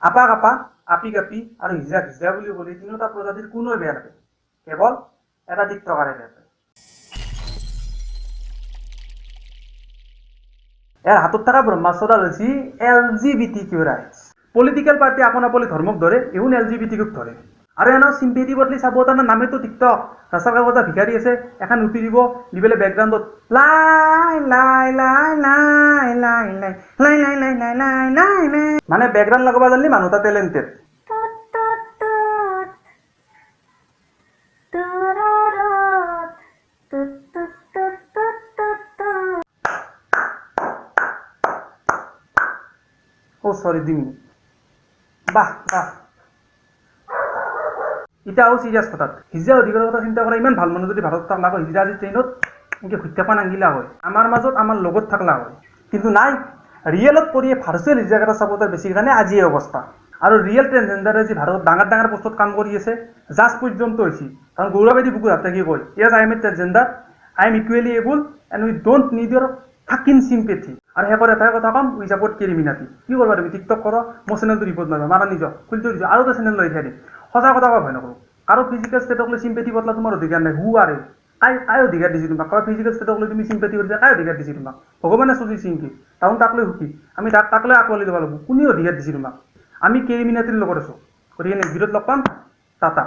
আপা কাপা, আপি কাপি আৰু হিজা হিজা বুলি ক'লে তিনিওটা প্ৰজাতিৰ কোনোৱে বেয়া নাপায়, কেৱল এটা টিকটকাৰে বেয়া পায়। ইয়াৰ হাতত থকা ব্ৰহ্মাস্ত্ৰডাল হৈছে LGBTQ ৰাইটছ। পলিটিকেল পাৰ্টি আপনা পলি ধৰ্মক ধৰে, ইহুন LGBTQক ধৰে। আৰু এনে চিম্পেথি বদলি চাব তাৰ নামেতো টিকটক। ৰাস্তাৰ কাষত এটা ভিখাৰী আছে, এখন ৰুটি দিব, দি পেলাই বেকগ্ৰাউণ্ডত লাই লাই লাই লাই লাই লাই লাই লাই লাই লাই লাই লাই লাই মানে বেকগ্ৰাউণ্ড লগাব জানলি মানুহ এটা টেলেণ্টেড। সৰি দিম বাহ বাহ। এতিয়া আৰু চিৰিয়াছ কথাত হিজা অধিকাৰৰ কথা চিন্তা কৰা ইমান ভাল মানুহ যদি ভাৰত থাকলা হয়, হিজা আজি ট্ৰেইনত এনেকৈ ঘুট্টাপা নাংগিলা হয়, আমাৰ মাজত আমাৰ লগত থাকলা হয়। কিন্তু নাই, ৰিয়েলত পৰিয়ে ভাৰ্চুৱেল হিজাকেইটা চাব তাৰ বেছি কাৰণে আজি এই অৱস্থা। আৰু ৰিয়েল ট্ৰেন্সজেণ্ডাৰে যি ভাৰতত ডাঙৰ ডাঙৰ পোষ্টত কাম কৰি আছে, জাজ পৰ্যন্ত হৈছে। কাৰণ গৌৰৱেদি বুকুৰ হাত থাকি কয়, yes I am a transgender, I am equally able and we don't need your fucking sympathy. আৰু শেষত এটাই কথা ক'ম, উই ছাপৰ্ট কেৰিমিনাটি। কি কৰিবা তুমি টিকটক কৰ, মোৰ চেনেলটো ৰিপৰ্ট মাৰিবা, মাৰা নিজৰ খুলি থৈ দিছোঁ আৰু এটা চেনেল লৈ খাই দিম। সঁচা কথা কোৱা ভয় নকৰোঁ। কাৰো ফিজিকেল ষ্টেটক লৈ চিম্পেথি বদলা তোমাৰ অধিকাৰ নাই। হু আৰে কাই অধিকাৰ দিছে তোমাক? কাৰো ফিজিকেল ষ্টেটক লৈ তুমি চিম্পেথি কৰিছা, কাই অধিকাৰ দিছে তোমাক? ভগৱানে চুজি চিংকি তাহোন তাক লৈ সুখী, আমি তাক লৈ আঁকোৱালি ল'ব লাগিব। কোনে অধিকাৰ দিছে তোমাক? আমি কেৰিমিনাটিৰ লগত আছোঁ। গতিকে নেক্সট ভিডিঅ'ত লগ পাম, টাটা।